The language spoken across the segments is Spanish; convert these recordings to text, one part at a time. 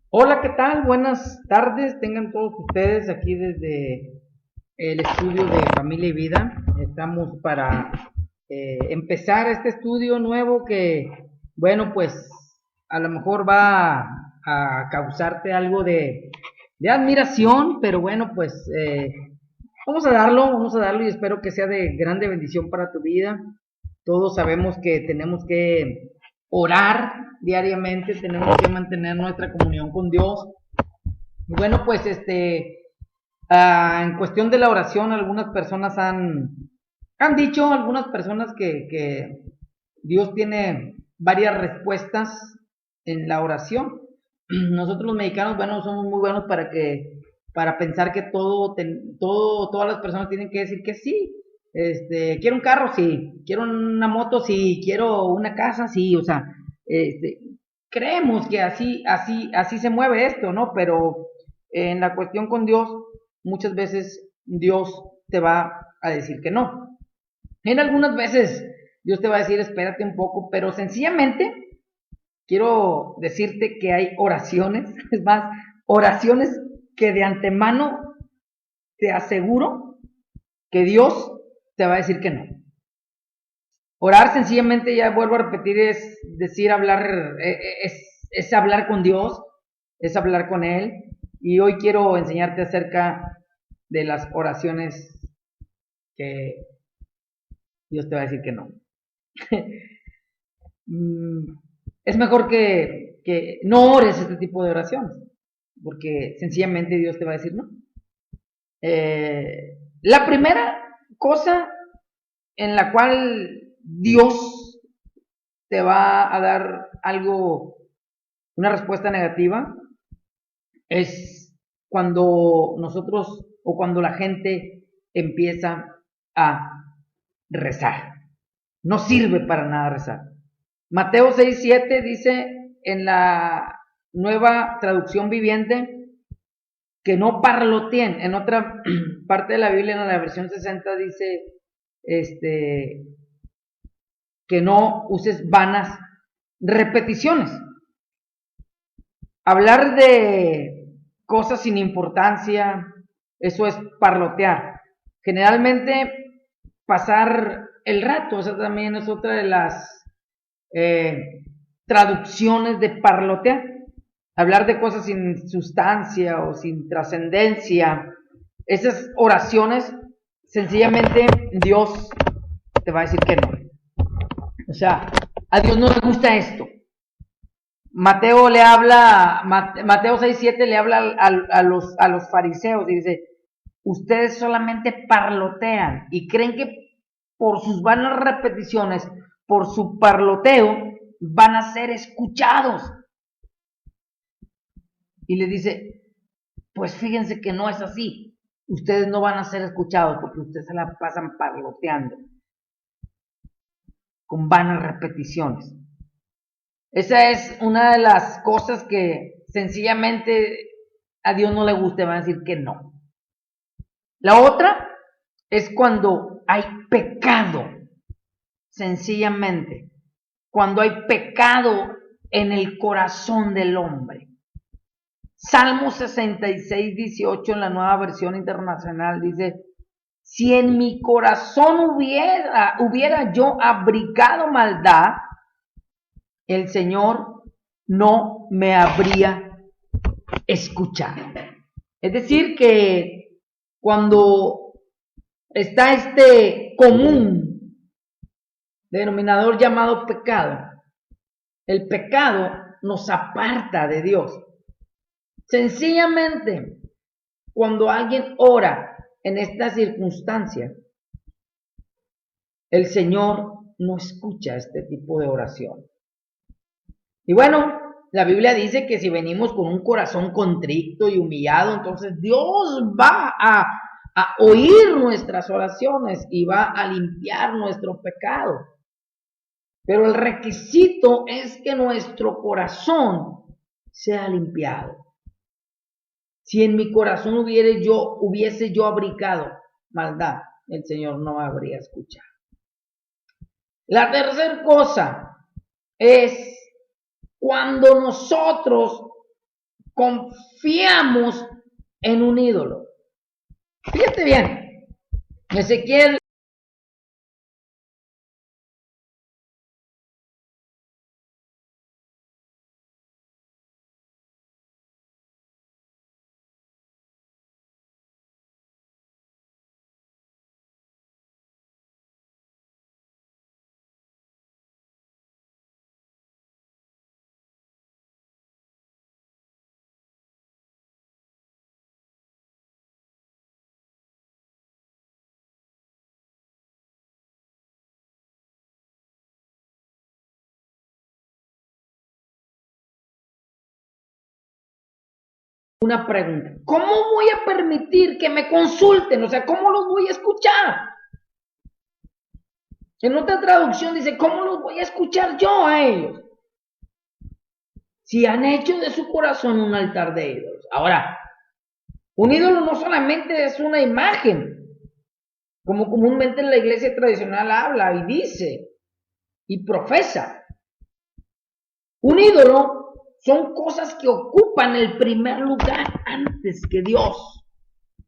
Hola, ¿qué tal? Buenas tardes, tengan todos ustedes aquí desde el estudio de Familia y Vida. Estamos para empezar este estudio nuevo que, bueno, pues a lo mejor va a causarte algo de admiración, pero bueno, pues vamos a darlo y espero que sea de grande bendición para tu vida. Todos sabemos que tenemos que orar diariamente, tenemos que mantener nuestra comunión con Dios. Y bueno, pues en cuestión de la oración, algunas personas han dicho, algunas personas que Dios tiene varias respuestas en la oración. Nosotros los mexicanos, bueno, somos muy buenos para pensar que todas las personas tienen que decir que sí. Quiero un carro, sí. Quiero una moto, sí. Quiero una casa, sí. O sea, este, creemos que así se mueve esto, ¿no? Pero en la cuestión con Dios, muchas veces Dios te va a decir que no. En algunas veces Dios te va a decir, espérate un poco, pero sencillamente quiero decirte que hay oraciones, es más, oraciones que de antemano te aseguro que Dios te va a decir que no. Orar sencillamente, ya vuelvo a repetir, es decir, es hablar con Dios, es hablar con Él. Y hoy quiero enseñarte acerca de las oraciones que Dios te va a decir que no. Es mejor que no ores este tipo de oraciones, porque sencillamente Dios te va a decir no. La primera cosa en la cual Dios te va a dar algo, una respuesta negativa, es cuando nosotros o cuando la gente empieza a rezar. No sirve para nada rezar. Mateo 6:7 dice en la nueva traducción viviente que no parloteen. En otra parte de la Biblia, en la versión 60, dice este, que no uses vanas repeticiones. Hablar de cosas sin importancia, eso es parlotear. Generalmente pasar el rato, esa también es otra de las eh, traducciones de parlotear. Hablar de cosas sin sustancia o sin trascendencia. Esas oraciones, sencillamente Dios te va a decir que no. O sea, a Dios no le gusta esto. Mateo 6:7 le habla a los fariseos y dice, ustedes solamente parlotean y creen que por sus vanas repeticiones, por su parloteo, van a ser escuchados. Y le dice, pues fíjense que no es así. Ustedes no van a ser escuchados porque ustedes se la pasan parloteando con vanas repeticiones. Esa es una de las cosas que sencillamente a Dios no le gusta, van a decir que no. La otra es cuando hay pecado, sencillamente, cuando hay pecado en el corazón del hombre. Salmo 66:18 en la nueva versión internacional dice, si en mi corazón hubiera yo abrigado maldad, el Señor no me habría escuchado. Es decir, que cuando está este común denominador llamado pecado, el pecado nos aparta de Dios. Sencillamente, cuando alguien ora en esta circunstancia, el Señor no escucha este tipo de oración. Y bueno, la Biblia dice que si venimos con un corazón contrito y humillado, entonces Dios va a oír nuestras oraciones y va a limpiar nuestro pecado. Pero el requisito es que nuestro corazón sea limpiado. Si en mi corazón hubiese yo abrigado maldad, el Señor no habría escuchado. La tercera cosa es cuando nosotros confiamos en un ídolo. Fíjate bien, Ezequiel una pregunta. ¿Cómo voy a permitir que me consulten? O sea, ¿cómo los voy a escuchar? En otra traducción dice, ¿cómo los voy a escuchar yo a ellos? Si han hecho de su corazón un altar de ídolos. Ahora, un ídolo no solamente es una imagen, como comúnmente en la iglesia tradicional habla y dice y profesa. Un ídolo son cosas que ocupan el primer lugar antes que Dios.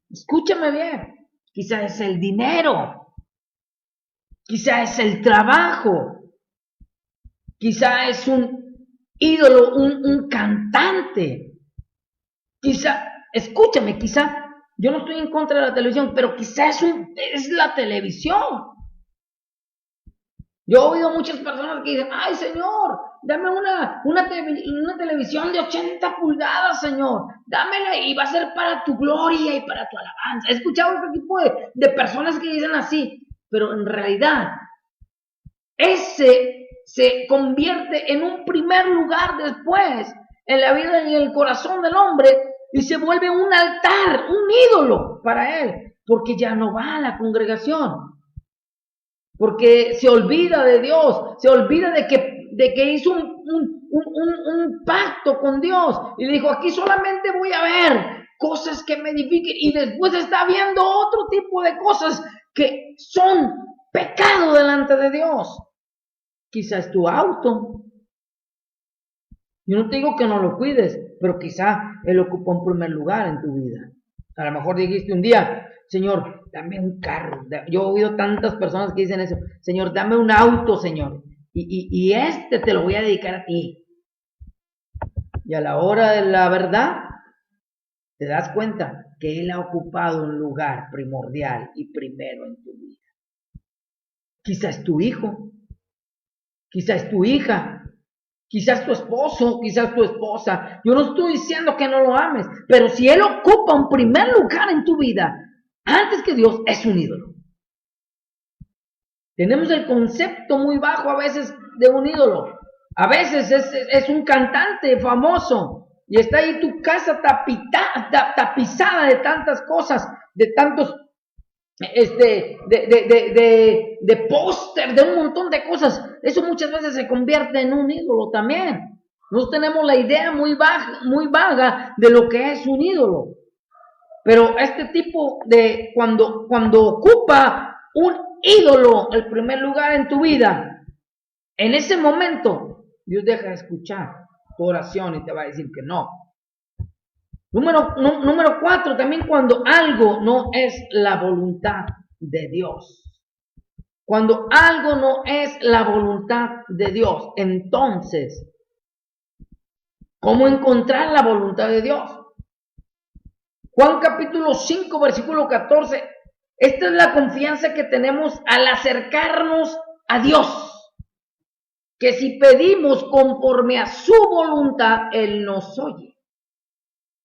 Escúchame bien, quizá es el dinero, quizá es el trabajo, quizá es un ídolo, un cantante, quizá, escúchame, quizá, yo no estoy en contra de la televisión, pero quizá es la televisión. Yo he oído muchas personas que dicen, ay Señor, dame una televisión de 80 pulgadas, Señor, dámela y va a ser para tu gloria y para tu alabanza. He escuchado este tipo de personas que dicen así, pero en realidad ese se convierte en un primer lugar después en la vida y en el corazón del hombre y se vuelve un altar, un ídolo para él, porque ya no va a la congregación. Porque se olvida de Dios, se olvida de que hizo un pacto con Dios y le dijo, aquí solamente voy a ver cosas que me edifiquen y después está viendo otro tipo de cosas que son pecado delante de Dios. Quizás tu auto. Yo no te digo que no lo cuides, pero quizá él ocupa un primer lugar en tu vida. A lo mejor dijiste un día, Señor, dame un carro. Yo he oído tantas personas que dicen eso. Señor, dame un auto, Señor. Y te lo voy a dedicar a ti. Y a la hora de la verdad, te das cuenta que Él ha ocupado un lugar primordial y primero en tu vida. Quizás tu hijo, quizás tu hija, quizás tu esposo, quizás tu esposa. Yo no estoy diciendo que no lo ames, pero si Él ocupa un primer lugar en tu vida, antes que Dios, es un ídolo. Tenemos el concepto muy bajo a veces de un ídolo. A veces es un cantante famoso y está ahí tu casa tapizada de tantas cosas, de tantos, de póster, de un montón de cosas. Eso muchas veces se convierte en un ídolo también. Nosotros tenemos la idea muy vaga de lo que es un ídolo. Pero este tipo de, cuando ocupa un ídolo el primer lugar en tu vida, en ese momento Dios deja de escuchar tu oración y te va a decir que no. Número 4, también cuando algo no es la voluntad de Dios. Cuando algo no es la voluntad de Dios, entonces, ¿cómo encontrar la voluntad de Dios? Juan capítulo 5, versículo 14. Esta es la confianza que tenemos al acercarnos a Dios. Que si pedimos conforme a su voluntad, Él nos oye.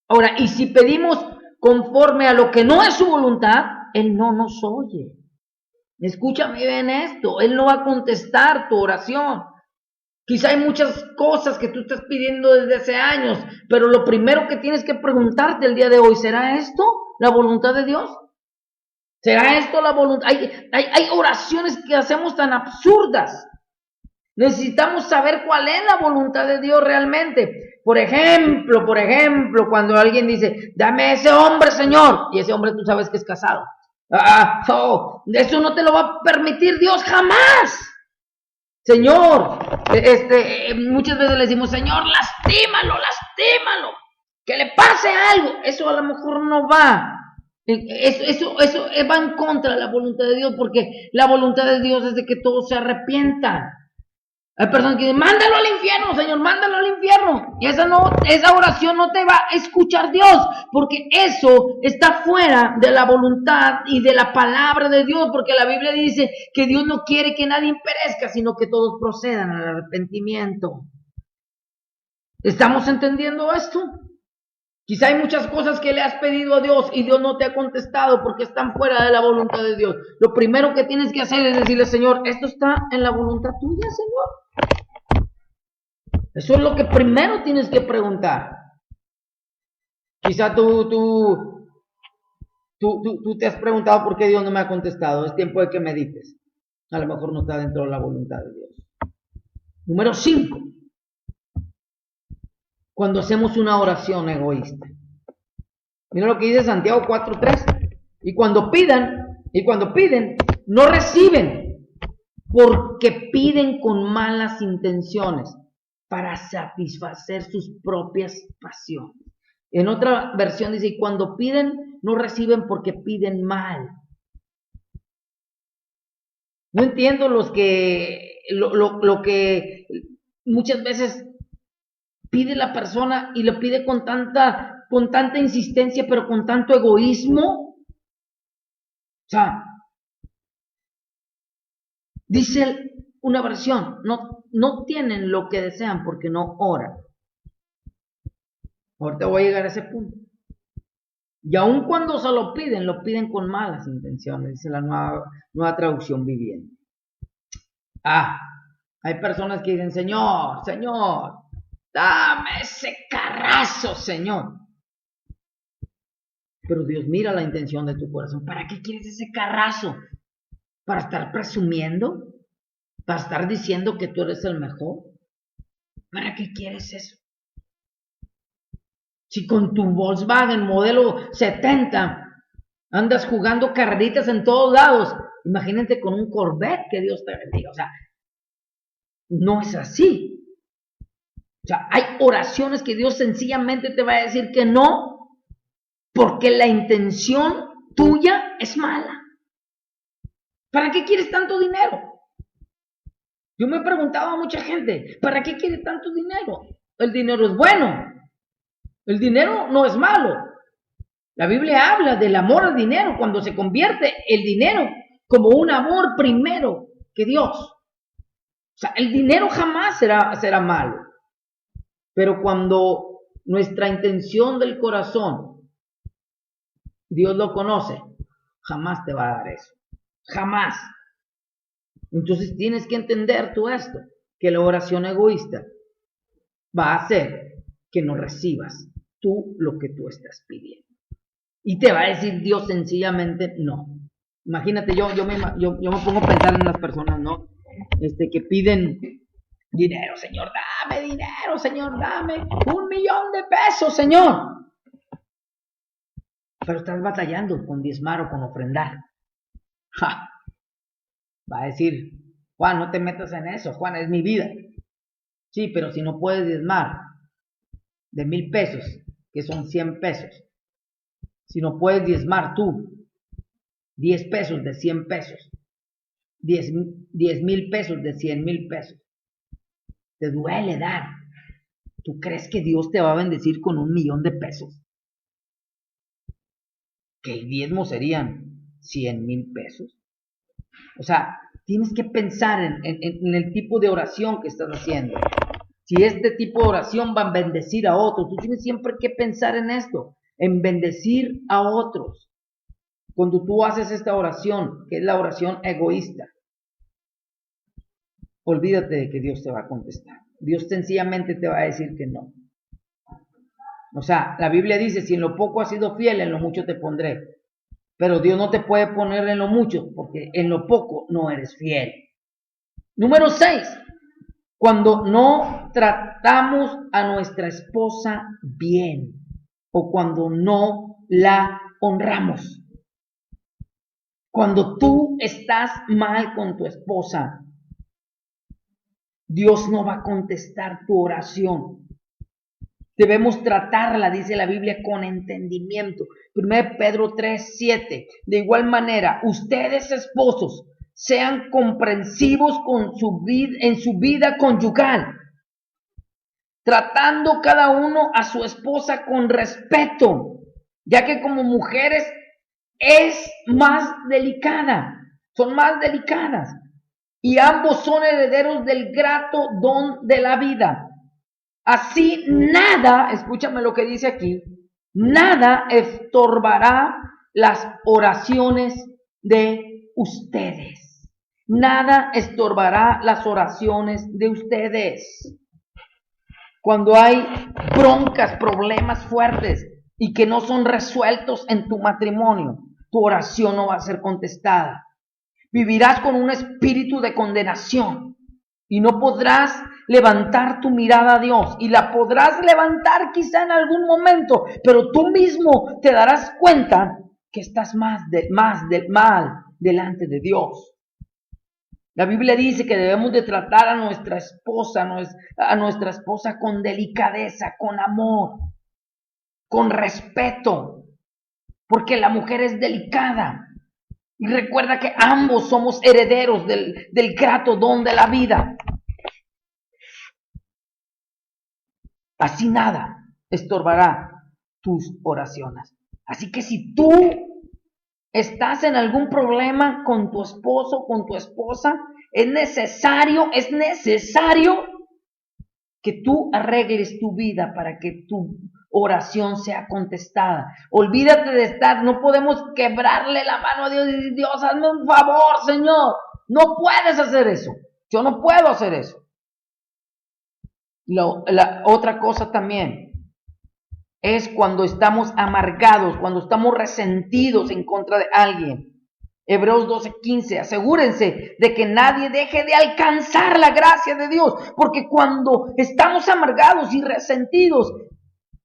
Ahora, y si pedimos conforme a lo que no es su voluntad, Él no nos oye. Escúchame bien esto, Él no va a contestar tu oración. Quizá hay muchas cosas que tú estás pidiendo desde hace años, pero lo primero que tienes que preguntarte el día de hoy, ¿será esto la voluntad de Dios? ¿Será esto la voluntad? Hay oraciones que hacemos tan absurdas. Necesitamos saber cuál es la voluntad de Dios realmente. Por ejemplo, cuando alguien dice, dame ese hombre, Señor, y ese hombre tú sabes que es casado. Eso no te lo va a permitir Dios jamás. Señor, muchas veces le decimos, Señor, lastímalo. que le pase algo, eso a lo mejor no va. Eso va en contra de la voluntad de Dios, porque la voluntad de Dios es de que todos se arrepientan. Hay personas que dicen, mándalo al infierno, Señor, mándalo al infierno. Y esa oración no te va a escuchar Dios, porque eso está fuera de la voluntad y de la palabra de Dios, porque la Biblia dice que Dios no quiere que nadie perezca, sino que todos procedan al arrepentimiento. ¿Estamos entendiendo esto? Quizá hay muchas cosas que le has pedido a Dios y Dios no te ha contestado porque están fuera de la voluntad de Dios. Lo primero que tienes que hacer es decirle, Señor, esto está en la voluntad tuya, Señor. Eso es lo que primero tienes que preguntar. Quizá tú te has preguntado por qué Dios no me ha contestado. Es tiempo de que medites. A lo mejor no está dentro de la voluntad de Dios. Número 5. Cuando hacemos una oración egoísta. Mira lo que dice Santiago 4:3. Y cuando piden, no reciben, porque piden con malas intenciones para satisfacer sus propias pasiones. En otra versión dice, y cuando piden, no reciben porque piden mal. No entiendo lo que muchas veces pide la persona y lo pide con tanta insistencia, pero con tanto egoísmo. O sea, dice una versión, no tienen lo que desean porque no oran. Ahorita voy a llegar a ese punto. Y aun cuando se lo piden con malas intenciones, dice la nueva traducción viviente. Hay personas que dicen, Señor, dame ese carrazo, Señor. Pero Dios mira la intención de tu corazón. ¿Para qué quieres ese carrazo? ¿Para estar presumiendo? ¿Para estar diciendo que tú eres el mejor? ¿Para qué quieres eso? Si con tu Volkswagen modelo 70 andas jugando carreritas en todos lados, imagínate con un Corvette, que Dios te bendiga. O sea, no es así. O sea, hay oraciones que Dios sencillamente te va a decir que no, porque la intención tuya es mala. ¿Para qué quieres tanto dinero? Yo me he preguntado a mucha gente, ¿para qué quiere tanto dinero? El dinero es bueno. El dinero no es malo. La Biblia habla del amor al dinero cuando se convierte el dinero como un amor primero que Dios. O sea, el dinero jamás será malo. Pero cuando nuestra intención del corazón, Dios lo conoce, jamás te va a dar eso. Jamás. Entonces tienes que entender tú esto, que la oración egoísta va a hacer que no recibas tú lo que tú estás pidiendo. Y te va a decir Dios sencillamente no. Imagínate, yo me pongo a pensar en las personas, ¿no? Que piden dinero, Señor, dame dinero, Señor, dame 1,000,000 de pesos, Señor. Pero estás batallando con diezmar o con ofrendar. Va a decir, Juan, no te metas en eso, Juan, es mi vida. Sí, pero si no puedes diezmar de 1,000 pesos, que son 100 pesos, si no puedes diezmar tú 10 pesos de 100 pesos, 10,000 pesos de 100,000 pesos, te duele dar. ¿Tú crees que Dios te va a bendecir con 1,000,000 de pesos? Que el diezmo serían 100,000 pesos. O sea, tienes que pensar en el tipo de oración que estás haciendo. Si este tipo de oración va a bendecir a otros, tú tienes siempre que pensar en esto, en bendecir a otros. Cuando tú haces esta oración, que es la oración egoísta, olvídate de que Dios te va a contestar. Dios sencillamente te va a decir que no. O sea, la Biblia dice, si en lo poco has sido fiel, en lo mucho te pondré. Pero Dios no te puede poner en lo mucho, porque en lo poco no eres fiel. Número 6. Cuando no tratamos a nuestra esposa bien, o cuando no la honramos. Cuando tú estás mal con tu esposa, Dios no va a contestar tu oración. Debemos tratarla, dice la Biblia, con entendimiento. 1 Pedro 3:7. De igual manera, ustedes esposos, sean comprensivos en su vida conyugal, tratando cada uno a su esposa con respeto, ya que como mujeres es más delicada, son más delicadas, y ambos son herederos del grato don de la vida. Así nada, escúchame lo que dice aquí, nada estorbará las oraciones de ustedes. Nada estorbará las oraciones de ustedes. Cuando hay broncas, problemas fuertes y que no son resueltos en tu matrimonio, tu oración no va a ser contestada. Vivirás con un espíritu de condenación y no podrás levantar tu mirada a Dios, y la podrás levantar quizá en algún momento, pero tú mismo te darás cuenta que estás más del mal delante de Dios. La Biblia dice que debemos de tratar a nuestra esposa con delicadeza, con amor, con respeto, porque la mujer es delicada. Y recuerda que ambos somos herederos del grato don de la vida. Así nada estorbará tus oraciones. Así que si tú estás en algún problema con tu esposo, con tu esposa, es necesario que tú arregles tu vida para que tu oración sea contestada. Olvídate de estar, no podemos quebrarle la mano a Dios y decir, Dios, hazme un favor, Señor. No puedes hacer eso. Yo no puedo hacer eso. La otra cosa también es cuando estamos amargados, cuando estamos resentidos en contra de alguien. Hebreos 12:15, asegúrense de que nadie deje de alcanzar la gracia de Dios, porque cuando estamos amargados y resentidos,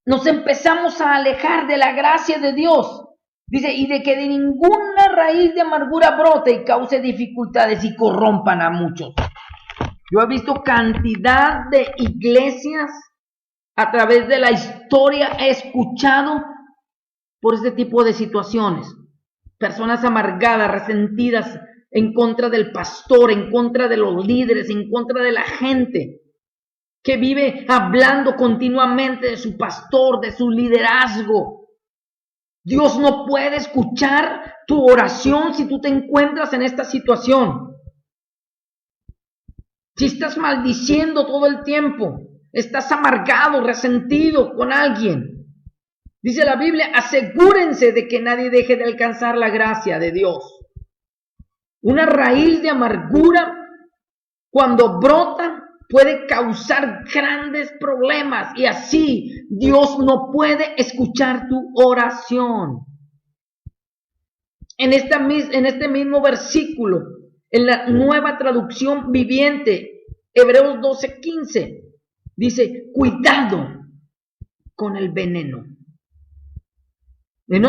nos empezamos a alejar de la gracia de Dios. Dice, y de que de ninguna raíz de amargura brote y cause dificultades y corrompan a muchos. Yo he visto cantidad de iglesias a través de la historia, he escuchado por este tipo de situaciones. Personas amargadas, resentidas en contra del pastor, en contra de los líderes, en contra de la gente que vive hablando continuamente de su pastor, de su liderazgo. Dios no puede escuchar tu oración si tú te encuentras en esta situación. Si estás maldiciendo todo el tiempo, estás amargado, resentido con alguien. Dice la Biblia, asegúrense de que nadie deje de alcanzar la gracia de Dios. Una raíz de amargura, cuando brota, puede causar grandes problemas y así Dios no puede escuchar tu oración. En este mismo versículo, en la Nueva Traducción Viviente, Hebreos 12:15, dice, cuidado con el veneno. En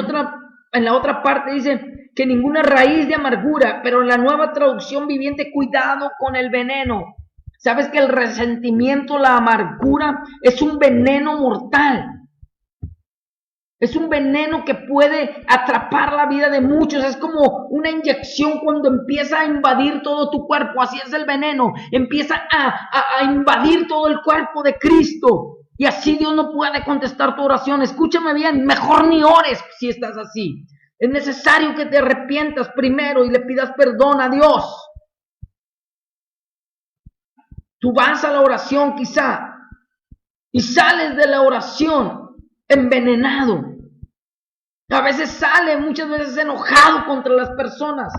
la otra parte dice que ninguna raíz de amargura, pero en la Nueva Traducción Viviente, cuidado con el veneno. ¿Sabes que el resentimiento, la amargura, es un veneno mortal? Es un veneno que puede atrapar la vida de muchos. Es como una inyección cuando empieza a invadir todo tu cuerpo. Así es el veneno. Empieza a invadir todo el cuerpo de Cristo. Y así Dios no puede contestar tu oración. Escúchame bien, mejor ni ores si estás así. Es necesario que te arrepientas primero y le pidas perdón a Dios. Tú vas a la oración quizá y sales de la oración envenenado. A veces muchas veces enojado contra las personas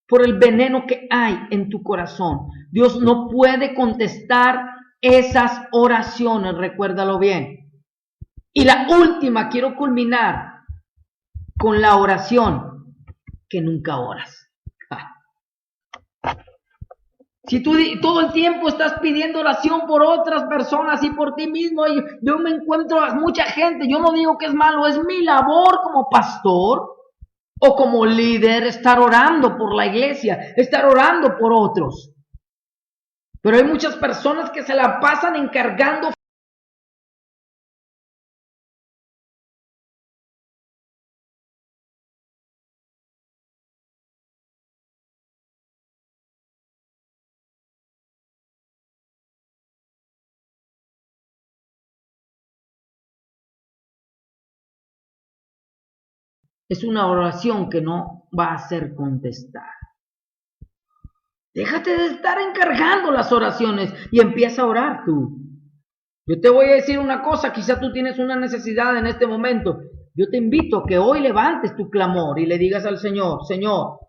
por el veneno que hay en tu corazón. Dios no puede contestar esas oraciones, recuérdalo bien. Y la última, quiero culminar con la oración que nunca oras. Si tú todo el tiempo estás pidiendo oración por otras personas y por ti mismo, y yo me encuentro a mucha gente, yo no digo que es malo, es mi labor como pastor o como líder estar orando por la iglesia, estar orando por otros. Pero hay muchas personas que se la pasan encargando es una oración que no va a ser contestada. Déjate de estar encargando las oraciones y empieza a orar tú. Yo te voy a decir una cosa, quizá tú tienes una necesidad en este momento. Yo te invito a que hoy levantes tu clamor y le digas al Señor, Señor,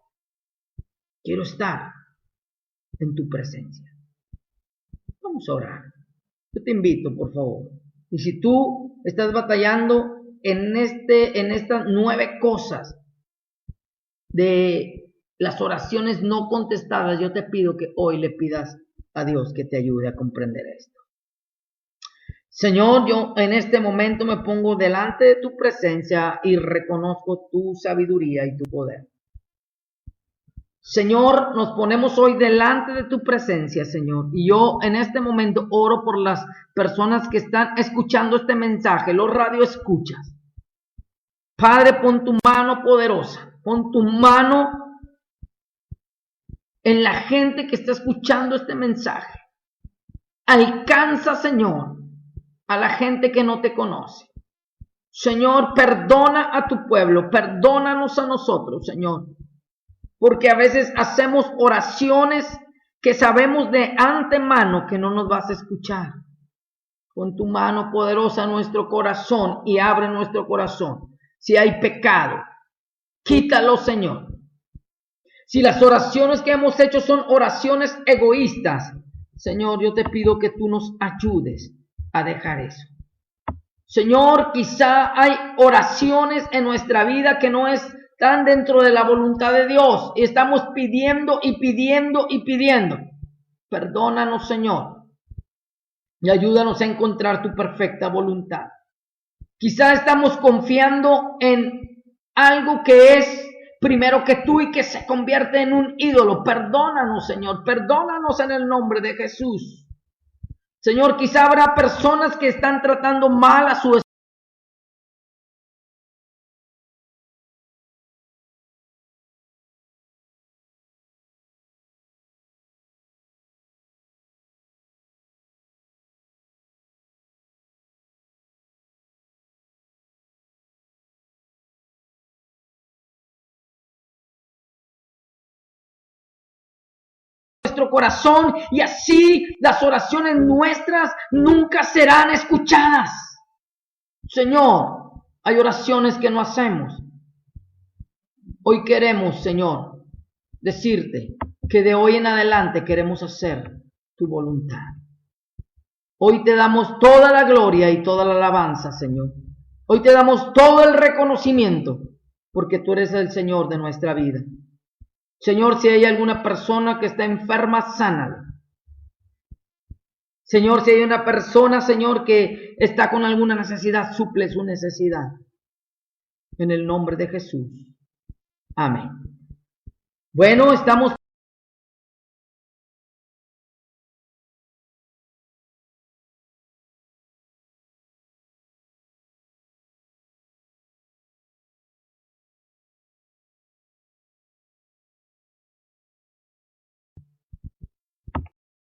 quiero estar en tu presencia. Vamos a orar. Yo te invito, por favor. Y si tú estás batallando en estas 9 cosas de las oraciones no contestadas, yo te pido que hoy le pidas a Dios que te ayude a comprender esto. Señor, yo en este momento me pongo delante de tu presencia y reconozco tu sabiduría y tu poder. Señor, nos ponemos hoy delante de tu presencia, Señor. Y yo en este momento oro por las personas que están escuchando este mensaje, los radioescuchas. Padre, pon tu mano poderosa, pon tu mano en la gente que está escuchando este mensaje. Alcanza, Señor, a la gente que no te conoce. Señor, perdona a tu pueblo, perdónanos a nosotros, Señor. Porque a veces hacemos oraciones que sabemos de antemano que no nos vas a escuchar. Pon tu mano poderosa en nuestro corazón y abre nuestro corazón. Si hay pecado, quítalo, Señor. Si las oraciones que hemos hecho son oraciones egoístas, Señor, yo te pido que tú nos ayudes a dejar eso. Señor, quizá hay oraciones en nuestra vida que no están dentro de la voluntad de Dios y estamos pidiendo y pidiendo y pidiendo. Perdónanos, Señor, y ayúdanos a encontrar tu perfecta voluntad. Quizá estamos confiando en algo que es primero que tú y que se convierte en un ídolo. Perdónanos, Señor, perdónanos en el nombre de Jesús. Señor, quizá habrá personas que están tratando mal a su nuestro corazón y así las oraciones nuestras nunca serán escuchadas. Señor, hay oraciones que no hacemos. Hoy queremos, Señor, decirte que de hoy en adelante queremos hacer tu voluntad. Hoy te damos toda la gloria y toda la alabanza, Señor. Hoy te damos todo el reconocimiento porque tú eres el Señor de nuestra vida. Señor, si hay alguna persona que está enferma, sánala. Señor, si hay una persona, Señor, que está con alguna necesidad, suple su necesidad. En el nombre de Jesús. Amén. Bueno, estamos